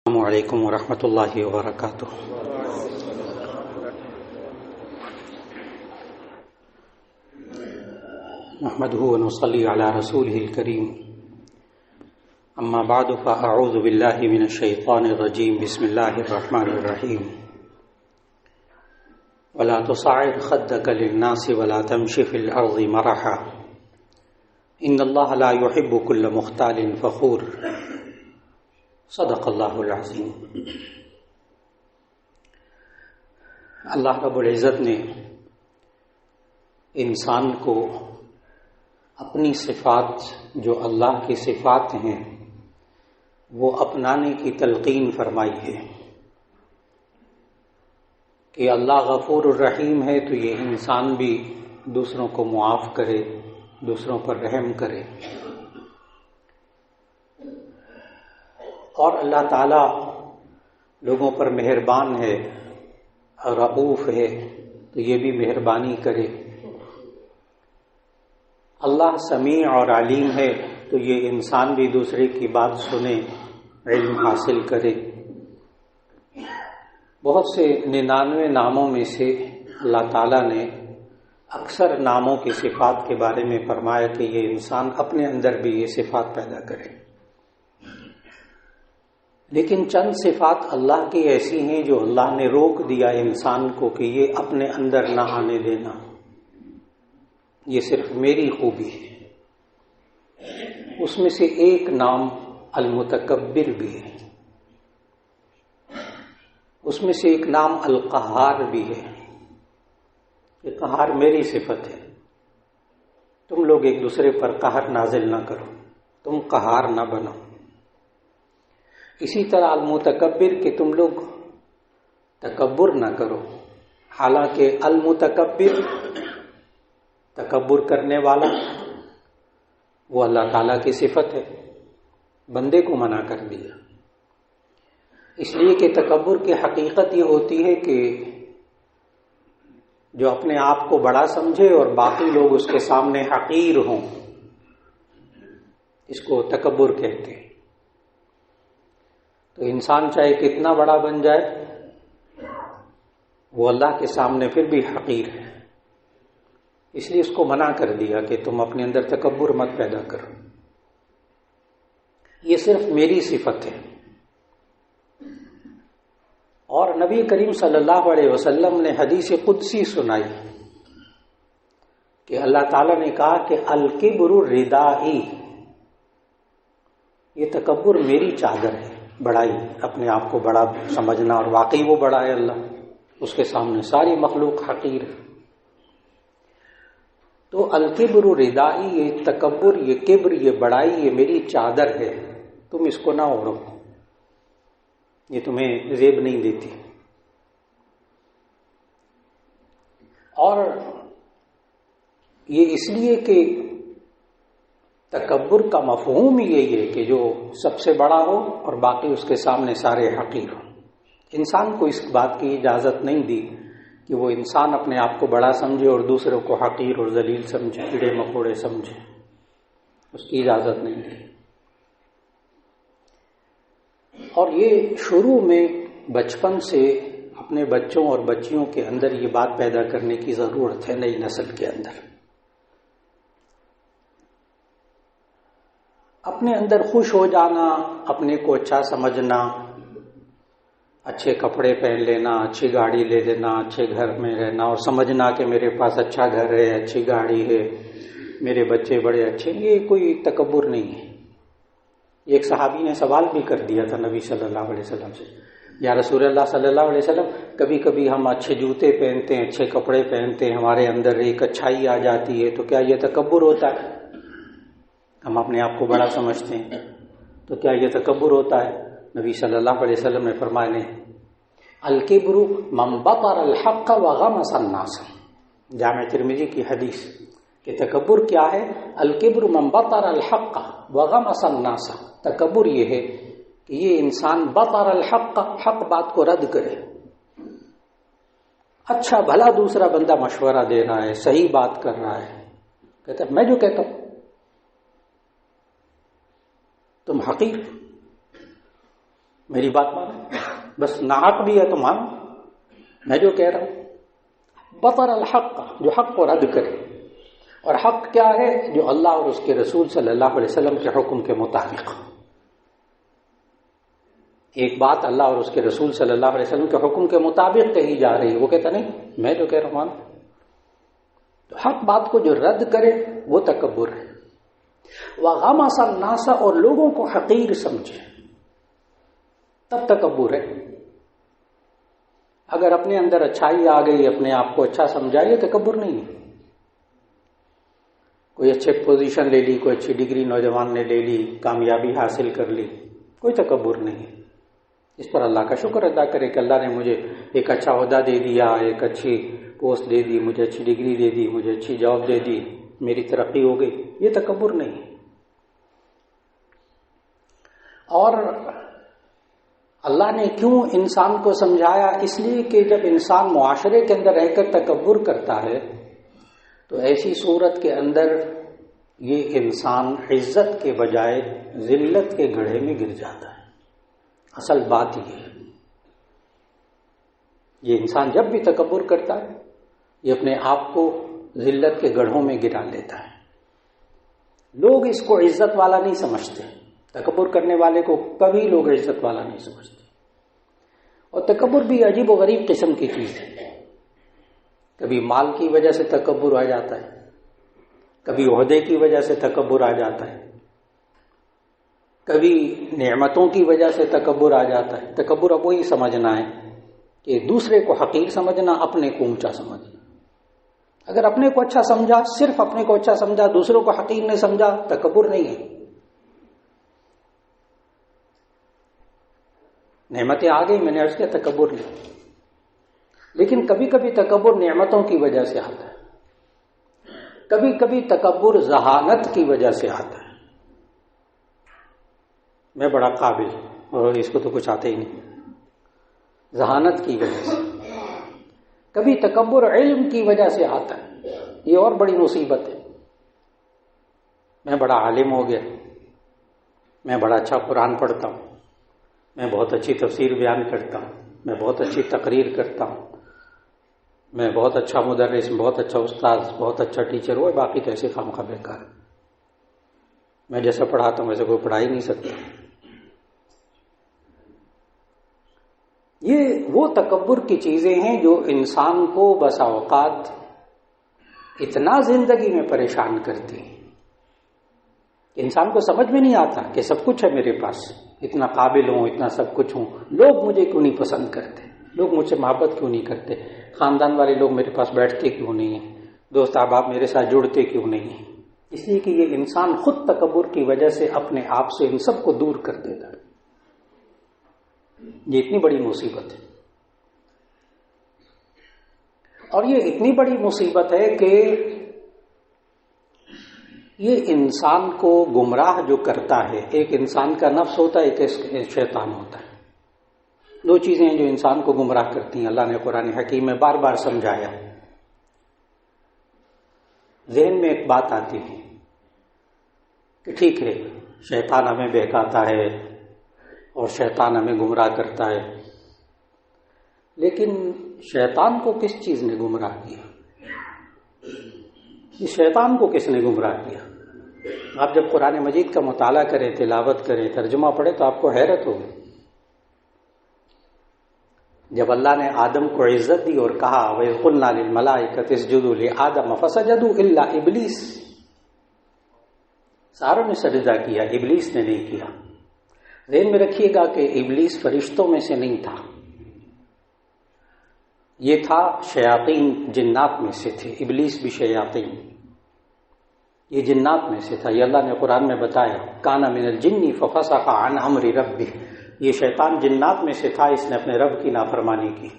السلام علیکم ورحمۃ اللہ وبرکاتہ۔ نحمده ونصلي على رسوله الكريم، اما بعد فاعوذ بالله من الشیطان الرجیم، بسم اللہ الرحمن الرحیم۔ ولا تصعر خدك للناس ولا تمش في الارض مرحا ان اللہ لا يحب كل مختال فخور، صدق اللہ العظیم۔ اللہ رب العزت نے انسان کو اپنی صفات جو اللہ کی صفات ہیں وہ اپنانے کی تلقین فرمائی ہے کہ اللہ غفور الرحیم ہے، تو یہ انسان بھی دوسروں کو معاف کرے، دوسروں پر رحم کرے۔ اور اللہ تعالی لوگوں پر مہربان ہے، رؤوف ہے، تو یہ بھی مہربانی کرے۔ اللہ سمیع اور علیم ہے، تو یہ انسان بھی دوسرے کی بات سنے، علم حاصل کرے۔ بہت سے 99 ناموں میں سے اللہ تعالیٰ نے اکثر ناموں کی صفات کے بارے میں فرمایا کہ یہ انسان اپنے اندر بھی یہ صفات پیدا کرے، لیکن چند صفات اللہ کی ایسی ہیں جو اللہ نے روک دیا انسان کو کہ یہ اپنے اندر نہ آنے دینا، یہ صرف میری خوبی ہے۔ اس میں سے ایک نام المتکبر بھی ہے، اس میں سے ایک نام القہار بھی ہے۔ یہ قہار میری صفت ہے، تم لوگ ایک دوسرے پر قہر نازل نہ کرو، تم قہار نہ بنو۔ اسی طرح المتکبر کہ تم لوگ تکبر نہ کرو، حالانکہ المتکبر تکبر کرنے والا وہ اللہ تعالیٰ کی صفت ہے، بندے کو منع کر دیا، اس لیے کہ تکبر کی حقیقت یہ ہوتی ہے کہ جو اپنے آپ کو بڑا سمجھے اور باقی لوگ اس کے سامنے حقیر ہوں، اس کو تکبر کہتے ہیں۔ تو انسان چاہے کتنا بڑا بن جائے وہ اللہ کے سامنے پھر بھی حقیر ہے، اس لیے اس کو منع کر دیا کہ تم اپنے اندر تکبر مت پیدا کرو، یہ صرف میری صفت ہے۔ اور نبی کریم صلی اللہ علیہ وسلم نے حدیث قدسی سنائی کہ اللہ تعالیٰ نے کہا کہ الکبر ردائی، یہ تکبر میری چادر ہے، بڑائی، اپنے آپ کو بڑا سمجھنا، اور واقعی وہ بڑا ہے اللہ، اس کے سامنے ساری مخلوق حقیر ہے۔ تو الکبر ردائی، یہ تکبر، یہ کبر، یہ بڑائی، یہ میری چادر ہے، تم اس کو نہ اوڑھو، یہ تمہیں زیب نہیں دیتی۔ اور یہ اس لیے کہ تکبر کا مفہوم یہی ہے کہ جو سب سے بڑا ہو اور باقی اس کے سامنے سارے حقیر ہوں۔ انسان کو اس بات کی اجازت نہیں دی کہ وہ انسان اپنے آپ کو بڑا سمجھے اور دوسروں کو حقیر اور ذلیل سمجھے، کیڑے مکوڑے سمجھے، اس کی اجازت نہیں دی۔ اور یہ شروع میں بچپن سے اپنے بچوں اور بچیوں کے اندر یہ بات پیدا کرنے کی ضرورت ہے، نئی نسل کے اندر اپنے اندر خوش ہو جانا، اپنے کو اچھا سمجھنا، اچھے کپڑے پہن لینا، اچھی گاڑی لے لینا، اچھے گھر میں رہنا، اور سمجھنا کہ میرے پاس اچھا گھر ہے، اچھی گاڑی ہے، میرے بچے بڑے اچھے، یہ کوئی تکبر نہیں ہے۔ ایک صحابی نے سوال بھی کر دیا تھا نبی صلی اللہ علیہ وسلم سے، یا رسول اللہ صلی اللہ علیہ وسلم، کبھی کبھی ہم اچھے جوتے پہنتے ہیں، اچھے کپڑے پہنتے ہیں، ہمارے اندر ایک اچھائی آ جاتی ہے، تو کیا یہ تکبر ہوتا ہے؟ ہم اپنے آپ کو بڑا سمجھتے ہیں، تو کیا یہ تکبر ہوتا ہے؟ نبی صلی اللہ علیہ وسلم نے فرمایا، الکبر من بطر الحق وغمس الناس، جامع ترمذی کی حدیث کہ تکبر کیا ہے؟ الکبر من بطر الحق وغمس الناس، تکبر یہ ہے کہ یہ انسان بطر الحق، حق بات کو رد کرے، اچھا بھلا دوسرا بندہ مشورہ دے رہا ہے، صحیح بات کر رہا ہے، کہتا ہے میں جو کہتا ہوں، تم حقیر، میری بات مانو، بس ناحق بھی ہے تو مانو میں جو کہہ رہا ہوں. بطر الحق، جو حق کو رد کرے. اور حق کیا ہے؟ جو اللہ اور اس کے رسول صلی اللہ علیہ وسلم کے حکم کے مطابق. ایک بات اللہ اور اس کے رسول صلی اللہ علیہ وسلم کے حکم کے مطابق کہی جا رہی ہے، وہ کہتا نہیں میں جو کہہ رہا ہوں. تو حق بات کو جو رد کرے وہ تکبر ہے. وغمس الناس، اور لوگوں کو حقیر سمجھے، تب تکبر ہے. اگر اپنے اندر اچھائی آ گئی، اپنے آپ کو اچھا سمجھائیے، تکبر نہیں ہے. کوئی اچھے پوزیشن لے لی، کوئی اچھی ڈگری نوجوان نے لے لی، کامیابی حاصل کر لی، کوئی تکبر نہیں ہے. اس پر اللہ کا شکر ادا کرے کہ اللہ نے مجھے ایک اچھا عہدہ دے دیا، ایک اچھی پوسٹ دے دی، مجھے اچھی ڈگری دے دی، مجھے اچھی جاب دے دی، میری ترقی ہو گئی. یہ تکبر نہیں ہے. اور اللہ نے کیوں انسان کو سمجھایا؟ اس لیے کہ جب انسان معاشرے کے اندر رہ کر تکبر کرتا ہے تو ایسی صورت کے اندر یہ انسان عزت کے بجائے ذلت کے گڑھے میں گر جاتا ہے. اصل بات یہ ہے. یہ انسان جب بھی تکبر کرتا ہے یہ اپنے آپ کو ذلت کے گڑھوں میں گرا لیتا ہے. لوگ اس کو عزت والا نہیں سمجھتے. تکبر کرنے والے کو کبھی لوگ عزت والا نہیں سمجھتے. اور تکبر بھی عجیب و غریب قسم کی چیز ہے. کبھی مال کی وجہ سے تکبر آ جاتا ہے، کبھی عہدے کی وجہ سے تکبر آ جاتا ہے، کبھی نعمتوں کی وجہ سے تکبر آ جاتا ہے. تکبر اب وہی سمجھنا ہے کہ دوسرے کو حقیر سمجھنا، اپنے کو اونچا سمجھنا. اگر اپنے کو اچھا سمجھا، صرف اپنے کو اچھا سمجھا، دوسروں کو حقیر نہیں سمجھا، تکبر نہیں ہے. نعمتیں آ گئی، میں نے عرض کیا تکبر نہیں. لیکن کبھی کبھی تکبر نعمتوں کی وجہ سے آتا ہے، کبھی کبھی تکبر ذہانت کی وجہ سے آتا ہے. میں بڑا قابل اور اس کو تو کچھ آتا ہی نہیں، ذہانت کی وجہ سے. کبھی تکبر علم کی وجہ سے آتا ہے. یہ اور بڑی مصیبت ہے. میں بڑا عالم ہو گیا، میں بڑا اچھا قرآن پڑھتا ہوں، میں بہت اچھی تفسیر بیان کرتا ہوں، میں بہت اچھی تقریر کرتا ہوں، میں بہت اچھا مدرس، بہت اچھا استاد، بہت اچھا ٹیچر ہوں، باقی تو ایسے خام خواہ بیکار. میں جیسا پڑھاتا ہوں ویسے کوئی پڑھا ہی نہیں سکتا. یہ وہ تکبر کی چیزیں ہیں جو انسان کو بسا اوقات اتنا زندگی میں پریشان کرتی ہیں کہ انسان کو سمجھ میں نہیں آتا کہ سب کچھ ہے میرے پاس، اتنا قابل ہوں، اتنا سب کچھ ہوں، لوگ مجھے کیوں نہیں پسند کرتے، لوگ مجھ سے محبت کیوں نہیں کرتے، خاندان والے لوگ میرے پاس بیٹھتے کیوں نہیں ہیں، دوست احباب میرے ساتھ جڑتے کیوں نہیں ہیں. اس لیے کہ یہ انسان خود تکبر کی وجہ سے اپنے آپ سے ان سب کو دور کر دیتا ہے. یہ اتنی بڑی مصیبت ہے. اور یہ اتنی بڑی مصیبت ہے کہ یہ انسان کو گمراہ جو کرتا ہے، ایک انسان کا نفس ہوتا ہے، ایک شیطان ہوتا ہے. دو چیزیں ہیں جو انسان کو گمراہ کرتی ہیں. اللہ نے قرآن حکیم میں بار بار سمجھایا. ذہن میں ایک بات آتی ہے کہ ٹھیک ہے شیطان ہمیں بہکاتا ہے اور شیطان ہمیں گمراہ کرتا ہے، لیکن شیطان کو کس چیز نے گمراہ کیا؟ اس شیطان کو کس نے گمراہ کیا؟ آپ جب قرآن مجید کا مطالعہ کریں، تلاوت کریں، ترجمہ پڑھیں تو آپ کو حیرت ہوگی. جب اللہ نے آدم کو عزت دی اور کہا وَإِذْ قُلْنَا لِلْمَلَائِكَةِ اسْجُدُوا لِآدَمَ فَسَجَدُوا إِلَّا إِبْلِيسَ، ساروں نے سجدہ کیا، ابلیس نے نہیں کیا. ذہن میں رکھیے گا کہ ابلیس فرشتوں میں سے نہیں تھا، یہ تھا شیاطین، جنات میں سے تھے. ابلیس بھی شیاطین، یہ جنات میں سے تھا. یہ اللہ نے قرآن میں بتایا کان من الجن ففسق عن امر ربہ، یہ شیطان جنات میں سے تھا، اس نے اپنے رب کی نافرمانی کی.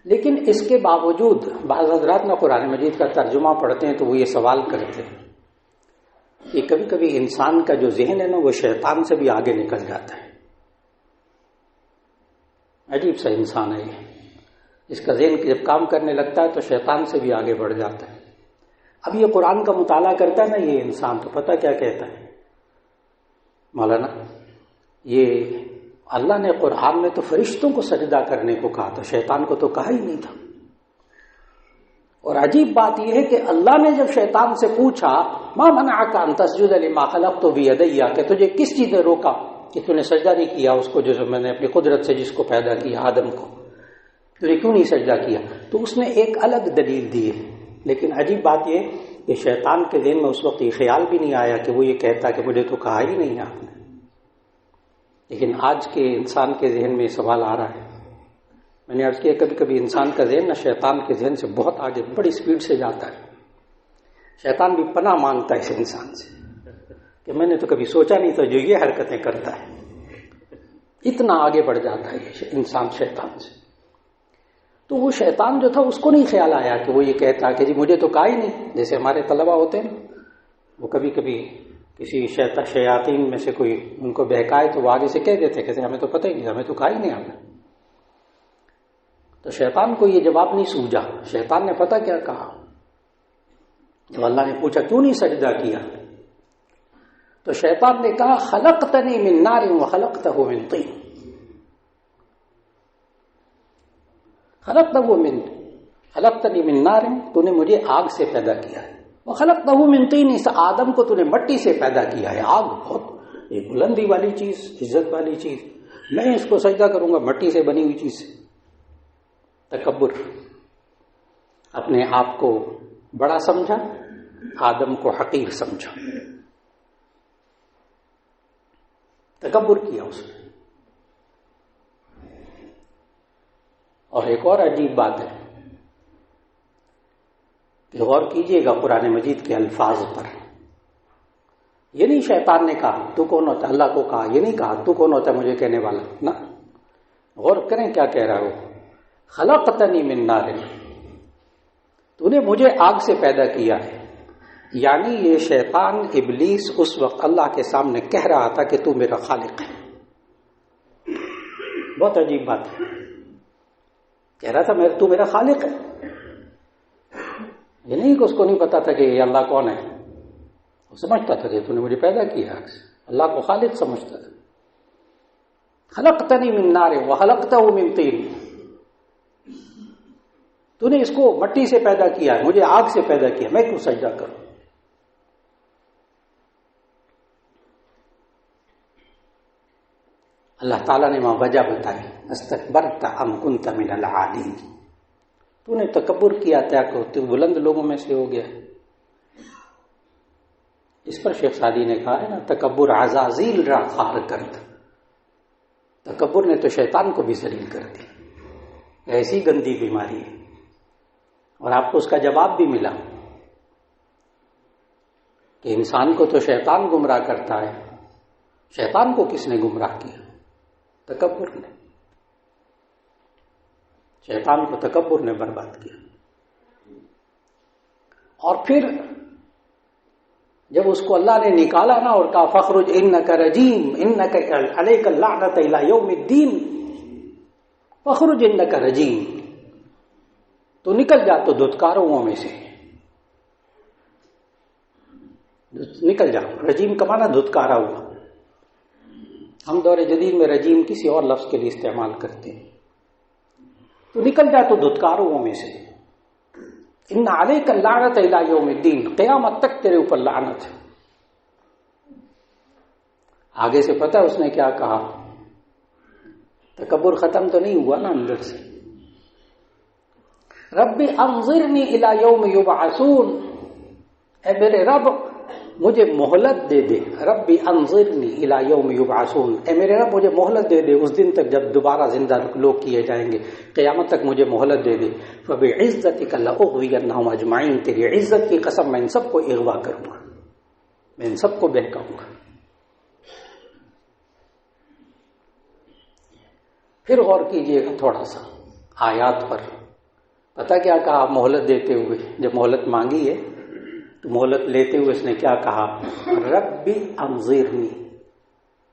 لیکن اس کے باوجود بعض حضرات میں قرآن مجید کا ترجمہ پڑھتے ہیں تو وہ یہ سوال کرتے ہیں کہ کبھی کبھی انسان کا جو ذہن ہے نا وہ شیطان سے بھی آگے نکل جاتا ہے. عجیب سا انسان ہے یہ. اس کا ذہن جب کام کرنے لگتا ہے تو شیطان سے بھی آگے بڑھ جاتا ہے. اب یہ قرآن کا مطالعہ کرتا ہے نا یہ انسان تو پتہ کیا کہتا ہے، مولانا یہ اللہ نے قرآن میں تو فرشتوں کو سجدہ کرنے کو کہا تھا، شیطان کو تو کہا ہی نہیں تھا۔ اور عجیب بات یہ ہے کہ اللہ نے جب شیطان سے پوچھا ما منعک ان تسجد لما خلقت بیدی، کہ تجھے کس چیز نے روکا کہ تو نے سجدہ نہیں کیا اس کو جو میں نے اپنی قدرت سے جس کو پیدا کیا آدم کو، تو نے کیوں نہیں سجدہ کیا؟ تو اس نے ایک الگ دلیل دی ہے۔ لیکن عجیب بات یہ کہ شیطان کے ذہن میں اس وقت یہ خیال بھی نہیں آیا کہ وہ یہ کہتا کہ مجھے تو کہا ہی نہیں آپ نے۔ لیکن آج کے انسان کے ذہن میں یہ سوال آ رہا ہے۔ میں نے عرض کیا کبھی کبھی انسان کا ذہن نہ شیطان کے ذہن سے بہت آگے بڑی سپیڈ سے جاتا ہے۔ شیطان بھی پناہ مانگتا ہے اس انسان سے کہ میں نے تو کبھی سوچا نہیں تھا جو یہ حرکتیں کرتا ہے، اتنا آگے بڑھ جاتا ہے یہ انسان شیطان سے۔ تو وہ شیطان جو تھا اس کو نہیں خیال آیا کہ وہ یہ کہتا کہ جی مجھے تو کہا ہی نہیں، جیسے ہمارے طلبہ ہوتے ہیں وہ کبھی کبھی کسی شیاطین میں سے کوئی ان کو بہکائے تو وہ آگے سے کہہ دیتے کہتے ہمیں تو پتہ ہی نہیں، ہمیں تو کہا ہی نہیں آپ نے۔ تو شیطان کو یہ جواب نہیں سوجا۔ شیطان نے پتہ کیا کہا؟ جب اللہ نے پوچھا کیوں نہیں سجدہ کیا تو شیطان نے کہا خلقتنی من نار وخلقتہ من طین، خلقتنی من نار، تو نے مجھے آگ سے پیدا کیا ہے، وخلقتہ من طین، اس آدم کو تو نے مٹی سے پیدا کیا ہے۔ آگ بہت ایک بلندی والی چیز، عزت والی چیز، میں اس کو سجدہ کروں گا مٹی سے بنی ہوئی چیز سے؟ تکبر، اپنے آپ کو بڑا سمجھا، آدم کو حقیر سمجھا، تکبر کیا اس نے۔ اور ایک اور عجیب بات ہے کہ غور کیجئے گا قرآن مجید کے الفاظ پر، یہ نہیں شیطان نے کہا تو کون ہوتا ہے، اللہ کو کہا، یہ نہیں کہا تو کون ہوتا ہے مجھے کہنے والا، نہ، غور کریں کیا کہہ رہا ہو، خلقتنی من نار، تو نے مجھے آگ سے پیدا کیا ہے۔ یعنی یہ شیطان ابلیس اس وقت اللہ کے سامنے کہہ رہا تھا کہ تو میرا خالق ہے۔ بہت عجیب بات ہے، کہہ رہا تھا تو میرا خالق ہے۔ یہ نہیں کہ اس کو نہیں پتا تھا کہ یہ اللہ کون ہے، وہ سمجھتا تھا کہ تو نے مجھے پیدا کیا آگ سے، اللہ کو خالق سمجھتا تھا۔ خلقتنی من نار وخلقتہ من طین، تو نے اس کو مٹی سے پیدا کیا ہے، مجھے آگ سے پیدا کیا، میں کیوں سجدہ کروں؟ اللہ تعالیٰ نے وہاں وجہ بتائی، استکبرت ام کنت من العالین، تو نے تکبر کیا تھا کہ تو بلند لوگوں میں سے ہو گیا۔ اس پر شیخ سعدی نے کہا ہے نا، تکبر عزازیل را خار کرد، تکبر نے تو شیطان کو بھی ذلیل کر دی، ایسی گندی بیماری ہے۔ اور آپ کو اس کا جواب بھی ملا کہ انسان کو تو شیطان گمراہ کرتا ہے، شیطان کو کس نے گمراہ کیا؟ تکبر نے، شیطان کو تکبر نے برباد کیا۔ اور پھر جب اس کو اللہ نے نکالا نا اور کہا فخرج انک رجیم انک علیک اللعنۃ الی یوم الدین، فخرج انک رجیم، تو نکل جا، تو دھتکاروں میں سے نکل جا۔ رجیم کا معنی دھتکارا ہوا، ہم دور جدید میں رجیم کسی اور لفظ کے لیے استعمال کرتے ہیں۔ تو نکل جا تو دھتکاروں میں سے، ان علیک اللعنۃ الی یوم الدین، قیامت تک تیرے اوپر لعنت ہے۔ آگے سے پتہ ہے اس نے کیا کہا؟ تکبر ختم تو نہیں ہوا نا اندر سے، رب انظرنی الی یوم یبعثون، اے میرے رب مجھے مہلت دے دے، رب انظرنی الی یوم یبعثون، اے میرے رب مجھے مہلت دے دے اس دن تک جب دوبارہ زندہ لوگ کیے جائیں گے، قیامت تک مجھے مہلت دے دے۔ فبعزتک لاغوینہم اجمعین، تیری عزت کی قسم میں ان سب کو اغوا کروں گا، میں ان سب کو بہکاؤں گا۔ پھر غور کیجئے گا تھوڑا سا آیات پر، پتہ کیا کہا مہلت دیتے ہوئے؟ جب مہلت مانگی ہے تو مہلت لیتے ہوئے اس نے کیا کہا؟ ربی انظرنی،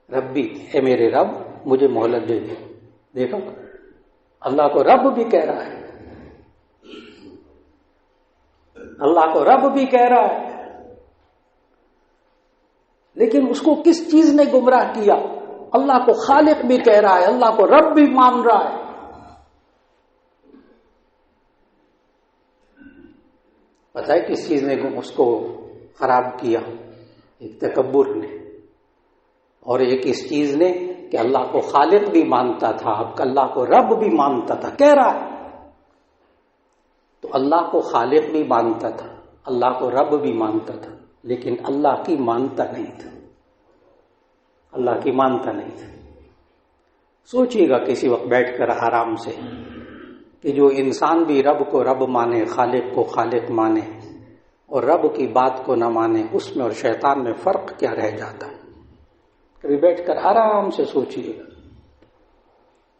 ربی اے میرے رب مجھے مہلت دے دے۔ دیکھو اللہ کو رب بھی کہہ رہا ہے، اللہ کو رب بھی کہہ رہا ہے، لیکن اس کو کس چیز نے گمراہ کیا؟ اللہ کو خالق بھی کہہ رہا ہے، اللہ کو رب بھی مان رہا ہے۔ پتہ ہے کس چیز نے اس کو خراب کیا؟ ایک تکبر نے، اور ایک اس چیز نے کہ اللہ کو خالق بھی مانتا تھا، اب اللہ کو رب بھی مانتا تھا۔ کہہ رہا ہے تو اللہ کو خالق بھی مانتا تھا، اللہ کو رب بھی مانتا تھا، لیکن اللہ کی مانتا نہیں تھا، اللہ کی مانتا نہیں تھا۔ سوچئے گا کسی وقت بیٹھ کر آرام سے کہ جو انسان بھی رب کو رب مانے، خالق کو خالق مانے، اور رب کی بات کو نہ مانے، اس میں اور شیطان میں فرق کیا رہ جاتا ہے؟ کبھی بیٹھ کر آرام سے سوچئے گا۔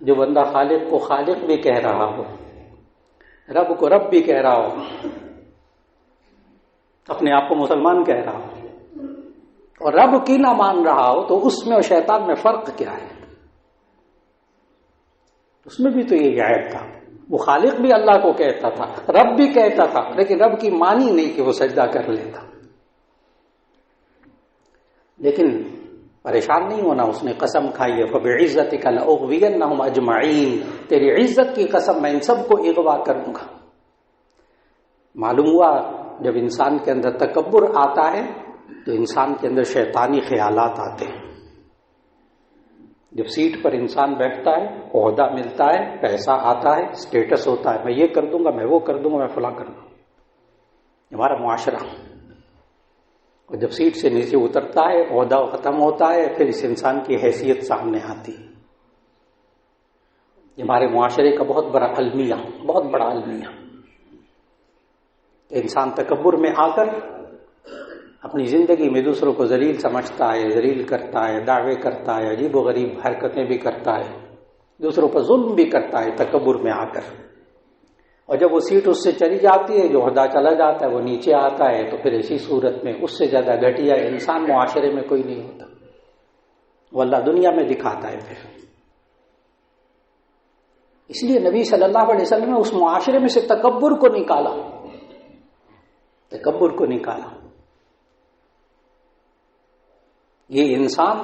جو بندہ خالق کو خالق بھی کہہ رہا ہو، رب کو رب بھی کہہ رہا ہو، اپنے آپ کو مسلمان کہہ رہا ہو، اور رب کی نہ مان رہا ہو، تو اس میں اور شیطان میں فرق کیا ہے؟ اس میں بھی تو یہ عیب تھا، وہ خالق بھی اللہ کو کہتا تھا، رب بھی کہتا تھا، لیکن رب کی مانی نہیں کہ وہ سجدہ کر لیتا۔ لیکن پریشان نہیں ہونا، اس نے قسم کھائی ہے، فَبِعِزَّتِكَ لَأُغْوِيَنَّهُمْ أَجْمَعِينَ، تیری عزت کی قسم میں ان سب کو اغوا کروں گا۔ معلوم ہوا جب انسان کے اندر تکبر آتا ہے تو انسان کے اندر شیطانی خیالات آتے ہیں۔ جب سیٹ پر انسان بیٹھتا ہے، عہدہ ملتا ہے، پیسہ آتا ہے، اسٹیٹس ہوتا ہے، میں یہ کر دوں گا، میں وہ کر دوں گا، میں فلاں کر دوں گا، ہمارا معاشرہ۔ اور جب سیٹ سے نیچے اترتا ہے، عہدہ ختم ہوتا ہے، پھر اس انسان کی حیثیت سامنے آتی ہے۔ یہ ہمارے معاشرے کا بہت بڑا المیہ، بہت بڑا المیہ۔ انسان تکبر میں آ کر اپنی زندگی میں دوسروں کو ذلیل سمجھتا ہے، ذلیل کرتا ہے، دعوے کرتا ہے، عجیب و غریب حرکتیں بھی کرتا ہے، دوسروں پر ظلم بھی کرتا ہے تکبر میں آ کر۔ اور جب وہ سیٹ اس سے چلی جاتی ہے، جو عہدہ چلا جاتا ہے، وہ نیچے آتا ہے، تو پھر اسی صورت میں اس سے زیادہ گھٹیا انسان معاشرے میں کوئی نہیں ہوتا، وہ اللہ دنیا میں دکھاتا ہے۔ پھر اس لیے نبی صلی اللہ علیہ وسلم نے اس معاشرے میں سے تکبر کو نکالا، تکبر کو نکالا۔ یہ انسان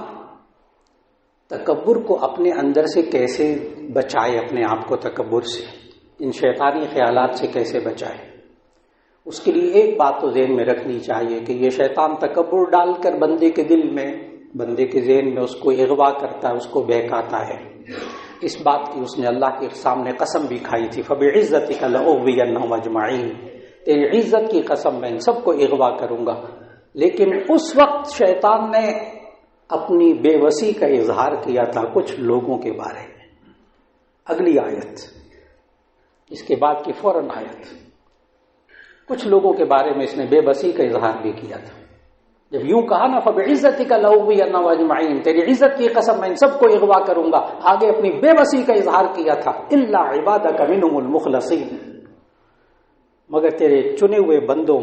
تکبر کو اپنے اندر سے کیسے بچائے، اپنے آپ کو تکبر سے، ان شیطانی خیالات سے کیسے بچائے؟ اس کے لیے ایک بات تو ذہن میں رکھنی چاہیے کہ یہ شیطان تکبر ڈال کر بندے کے دل میں، بندے کے ذہن میں اس کو اغوا کرتا ہے، اس کو بہکاتا ہے۔ اس بات کی اس نے اللہ کے سامنے قسم بھی کھائی تھی، فَبِعِزَّتِكَ لَأُغْوِيَنَّهُمْ أَجْمَعِينَ، تیری عزت کی قسم میں ان سب کو اغوا کروں گا۔ لیکن اس وقت شیطان نے اپنی بے وسی کا اظہار کیا تھا کچھ لوگوں کے بارے میں۔ اگلی آیت، اس کے بعد کی فوراً آیت، کچھ لوگوں کے بارے میں اس نے بے بسی کا اظہار بھی کیا تھا۔ جب یوں کہا نا فَبِعِزَّتِكَ لَأُغْوِيَنَّهُمْ أَجْمَعِينَ، تیری عزت کی قسم میں ان سب کو اغوا کروں گا، آگے اپنی بے بسی کا اظہار کیا تھا، إِلَّا عِبَادَكَ مِنْهُمُ الْمُخْلَصِينَ، مگر تیرے چنے ہوئے بندوں،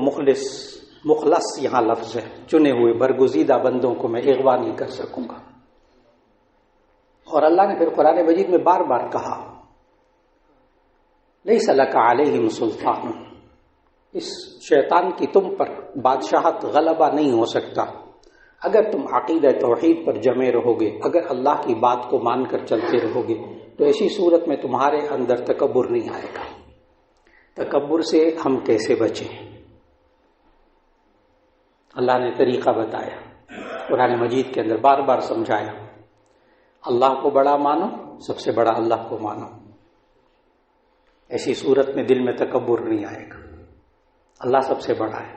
مخلص یہاں لفظ ہے، چنے ہوئے برگزیدہ بندوں کو میں اغوا نہیں کر سکوں گا۔ اور اللہ نے پھر قرآن مجید میں بار بار کہا لَيْسَ لَكَ عَلَيْهِمْ سُلْطَانٌ، اس شیطان کی تم پر بادشاہت، غلبہ نہیں ہو سکتا اگر تم عقیدہ توحید پر جمے رہو گے، اگر اللہ کی بات کو مان کر چلتے رہو گے، تو ایسی صورت میں تمہارے اندر تکبر نہیں آئے گا۔ تکبر سے ہم کیسے بچیں؟ اللہ نے طریقہ بتایا، قرآن مجید کے اندر بار بار سمجھایا، اللہ کو بڑا مانو، سب سے بڑا اللہ کو مانو، ایسی صورت میں دل میں تکبر نہیں آئے گا۔ اللہ سب سے بڑا ہے،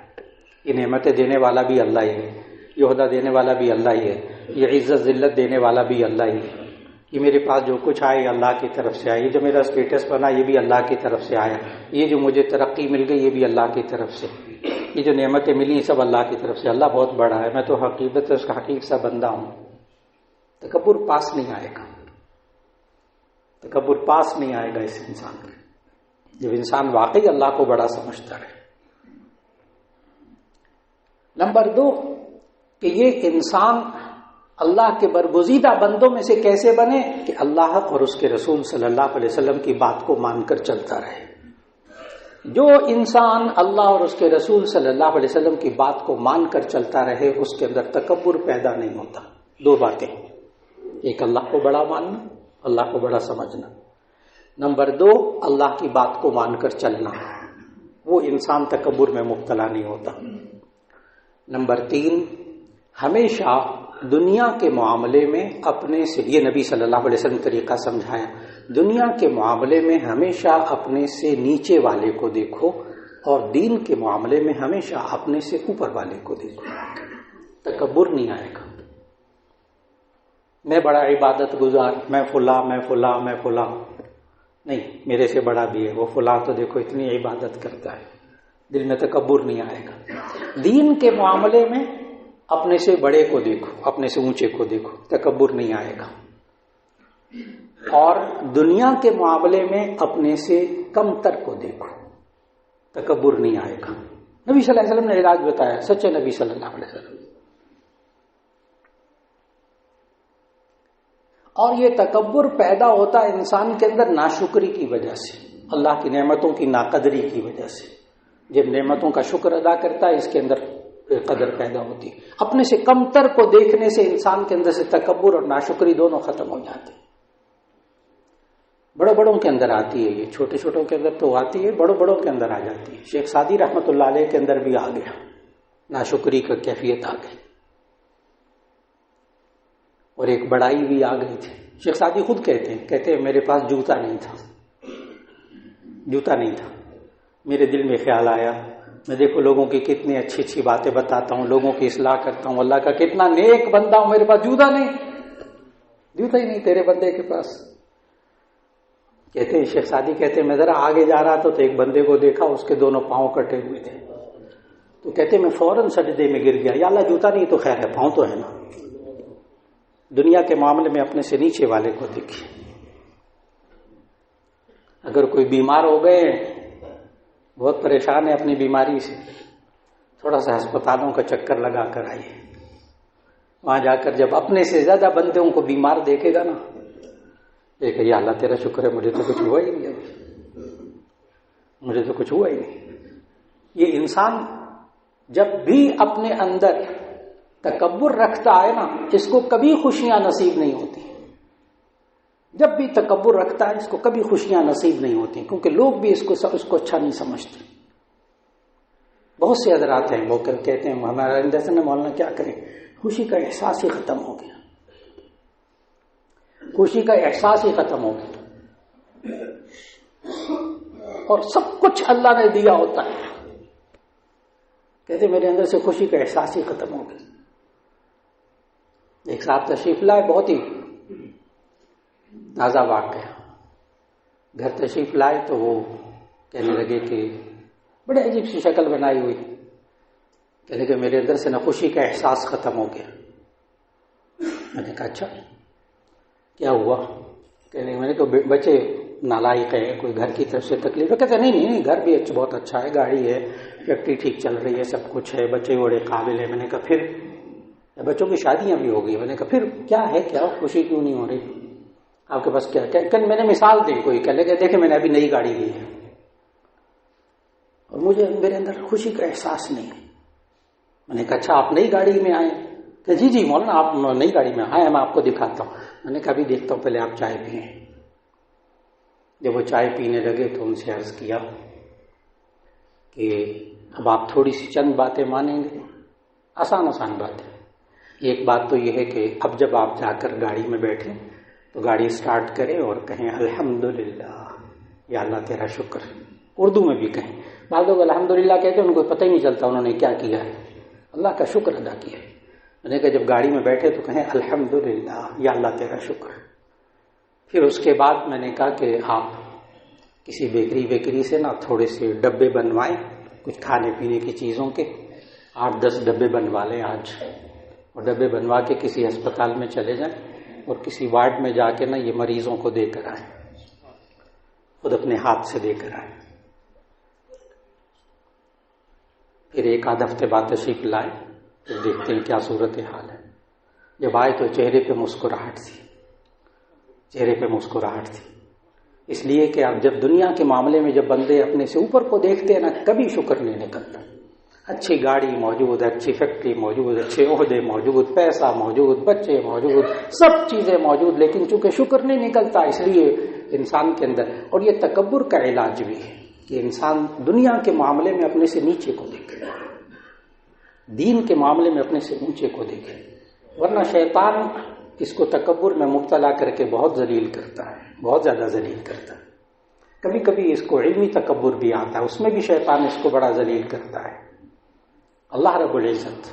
یہ نعمتیں دینے والا بھی اللہ ہی ہے، یہ عہدہ دینے والا بھی اللہ ہی ہے، یہ عزت ذلت دینے والا بھی اللہ ہی ہے، یہ میرے پاس جو کچھ آئے یہ اللہ کی طرف سے آیا، یہ جو میرا اسٹیٹس بنا یہ بھی اللہ کی طرف سے آیا، یہ جو مجھے ترقی مل گئی یہ بھی اللہ کی طرف سے، یہ جو نعمتیں ملی سب اللہ کی طرف سے۔ اللہ بہت بڑا ہے، میں تو حقیقت اس کا حقیق سا بندہ ہوں۔ تکبر پاس نہیں آئے گا، تکبر پاس نہیں آئے گا اس انسان کا، جب انسان واقعی اللہ کو بڑا سمجھتا رہے۔ نمبر 2 کہ یہ انسان اللہ کے برگزیدہ بندوں میں سے کیسے بنے کہ اللہ اور اس کے رسول صلی اللہ علیہ وسلم کی بات کو مان کر چلتا رہے۔ جو انسان اللہ اور اس کے رسول صلی اللہ علیہ وسلم کی بات کو مان کر چلتا رہے اس کے اندر تکبر پیدا نہیں ہوتا. دو باتیں، ایک اللہ کو بڑا ماننا، اللہ کو بڑا سمجھنا. نمبر دو، اللہ کی بات کو مان کر چلنا، وہ انسان تکبر میں مبتلا نہیں ہوتا. نمبر تین، ہمیشہ دنیا کے معاملے میں اپنے سے، یہ نبی صلی اللہ علیہ وسلم طریقہ سمجھایا، دنیا کے معاملے میں ہمیشہ اپنے سے نیچے والے کو دیکھو اور دین کے معاملے میں ہمیشہ اپنے سے اوپر والے کو دیکھو. تکبر نہیں آئے گا. میں بڑا عبادت گزار، میں فلاں میں فلاں میں فلاں، نہیں، میرے سے بڑا بھی ہے وہ فلاں، تو دیکھو اتنی عبادت کرتا ہے. دل میں تکبر نہیں آئے گا. دین کے معاملے میں اپنے سے بڑے کو دیکھو، اپنے سے اونچے کو دیکھو، تکبر نہیں آئے گا. اور دنیا کے معاملے میں اپنے سے کم تر کو دیکھو، تکبر نہیں آئے گا. نبی صلی اللہ علیہ وسلم نے علاج بتایا، سچے نبی صلی اللہ علیہ وسلم. اور یہ تکبر پیدا ہوتا ہے انسان کے اندر ناشکری کی وجہ سے، اللہ کی نعمتوں کی ناقدری کی وجہ سے. جب نعمتوں کا شکر ادا کرتا ہے اس کے اندر قدر پیدا ہوتی. اپنے سے کم تر کو دیکھنے سے انسان کے اندر سے تکبر اور ناشکری دونوں ختم ہو جاتے. بڑوں بڑوں کے اندر آتی ہے یہ، چھوٹے چھوٹوں کے اندر تو آتی ہے، بڑوں بڑوں کے اندر آ جاتی ہے. شیخ سعدی رحمۃ اللہ علیہ کے اندر بھی آ گیا، ناشکری کا کیفیت آ گئی، اور ایک بڑائی بھی آ گئی تھی. شیخ سعدی خود کہتے ہیں میرے پاس جوتا نہیں تھا. میرے دل میں خیال آیا، میں دیکھو لوگوں کی کتنی اچھی اچھی باتیں بتاتا ہوں، لوگوں کی اصلاح کرتا ہوں، اللہ کا کتنا نیک بندہ ہوں، میرے پاس جوتا ہی نہیں تیرے بندے کے پاس. کہتے ہیں شیخ سعدی کہتے ہیں میں ذرا آگے جا رہا تھا تو ایک بندے کو دیکھا، اس کے دونوں پاؤں کٹے ہوئے تھے. تو کہتے ہیں میں فوراً سجدے میں گر گیا، یا اللہ جوتا نہیں تو خیر ہے، پاؤں تو ہے نا. دنیا کے معاملے میں اپنے سے نیچے والے کو دیکھیے. اگر کوئی بیمار ہو گئے، بہت پریشان ہے اپنی بیماری سے، تھوڑا سا ہسپتالوں کا چکر لگا کر آئیے. وہاں جا کر جب اپنے سے زیادہ بندوں کو بیمار دیکھے گا نا، دیکھے یا اللہ تیرا شکر ہے مجھے تو کچھ ہوا ہی نہیں، مجھے تو کچھ ہوا ہی نہیں. یہ انسان جب بھی اپنے اندر تکبر رکھتا ہے نا، اس کو کبھی خوشیاں نصیب نہیں ہوتی. جب بھی تکبر رکھتا ہے اس کو کبھی خوشیاں نصیب نہیں ہوتی، کیونکہ لوگ بھی اس کو اچھا نہیں سمجھتے. بہت سے حضرات ہیں وہ کہتے ہیں ہمارا اندر سے مولانا کیا کریں، خوشی کا احساس ہی ختم ہو گیا، خوشی کا احساس ہی ختم ہو گیا. اور سب کچھ اللہ نے دیا ہوتا ہے، کہتے میرے اندر سے خوشی کا احساس ہی ختم ہو گیا. ایک صاحب تشریف لائے، بہت ہی تازہ واقعہ. گھر تشریف لائے تو وہ کہنے لگے کہ بڑے عجیب سی شکل بنائی ہوئی، کہنے کہ میرے اندر سے نہ خوشی کا احساس ختم ہو گیا. میں نے کہا اچھا کیا ہوا؟ کہنے میں نے کہا بچے نالائق ہے، کوئی گھر کی طرف سے تکلیف ہے؟ کہتے نہیں گھر بھی بہت اچھا ہے، گاڑی ہے، فیکٹری ٹھیک چل رہی ہے، سب کچھ ہے، بچے بڑے قابل ہیں. میں نے کہا پھر بچوں کی شادیاں بھی ہو گئی. میں نے کہا پھر کیا ہے، کیا خوشی کیوں نہیں ہو رہی آپ کے پاس؟ کیا کہ میں نے مثال دی کوئی، کہ لے دیکھیں میں نے ابھی نئی گاڑی لی ہے اور میرے اندر خوشی کا احساس نہیں ہے. میں نے کہا اچھا آپ نئی گاڑی میں آئے؟ کہ جی مولانا آپ نئی گاڑی میں آئے، میں آپ کو دکھاتا ہوں. میں نے کہا ابھی دیکھتا ہوں، پہلے آپ چائے پئیں. جب وہ چائے پینے لگے تو ان سے عرض کیا کہ اب آپ تھوڑی سی چند باتیں مانیں گے، آسان باتیں. ایک بات تو یہ ہے کہ اب جب آپ جا کر گاڑی میں بیٹھیں تو گاڑی سٹارٹ کریں اور کہیں الحمدللہ، یا اللہ تیرا شکر. اردو میں بھی کہیں. بعض لوگ الحمدللہ کہتے ہیں ان کو پتہ ہی نہیں چلتا انہوں نے کیا کیا ہے، اللہ کا شکر ادا کیا ہے. میں نے کہا جب گاڑی میں بیٹھے تو کہیں الحمدللہ، یا اللہ تیرا شکر. پھر اس کے بعد میں نے کہا کہ آپ کسی بیکری سے نا تھوڑے سے ڈبے بنوائیں کچھ کھانے پینے کی چیزوں کے، 8-10 ڈبے بنوا لیں آج، اور ڈبے بنوا کے کسی ہسپتال میں چلے جائیں اور کسی وارڈ میں جا کے نا یہ مریضوں کو دے کر آئیں، خود اپنے ہاتھ سے دے کر آئیں. پھر 1-8 ہفتے بعد تشریف لائیں، پھر دیکھتے ہیں کیا صورت حال ہے. جب آئے تو چہرے پہ مسکراہٹ تھی. اس لیے کہ آپ جب دنیا کے معاملے میں جب بندے اپنے سے اوپر کو دیکھتے ہیں نا، کبھی شکر نہیں نکلتا. اچھی گاڑی موجود، اچھی فیکٹری موجود، اچھے عہدے موجود، پیسہ موجود، بچے موجود، سب چیزیں موجود، لیکن چونکہ شکر نہیں نکلتا، اس لیے انسان کے اندر. اور یہ تکبر کا علاج بھی ہے کہ انسان دنیا کے معاملے میں اپنے سے نیچے کو دیکھے، دین کے معاملے میں اپنے سے اونچے کو دیکھے. ورنہ شیطان اس کو تکبر میں مبتلا کر کے بہت ذلیل کرتا ہے، بہت زیادہ ذلیل کرتا ہے. کبھی کبھی اس کو علمی تکبر بھی آتا ہے، اس میں بھی شیطان اس کو بڑا ذلیل کرتا ہے. اللہ رب العزت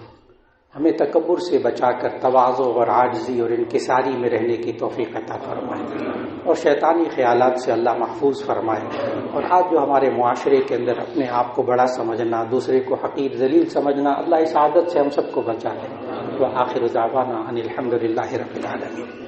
ہمیں تکبر سے بچا کر تواضع اور عاجزی اور انکساری میں رہنے کی توفیق عطا فرمائے، اور شیطانی خیالات سے اللہ محفوظ فرمائے. اور آج جو ہمارے معاشرے کے اندر اپنے آپ کو بڑا سمجھنا، دوسرے کو حقیر ذلیل سمجھنا، اللہ اس عادت سے ہم سب کو بچا لے. وآخر دعوانا ان الحمد للہ رب العالمین.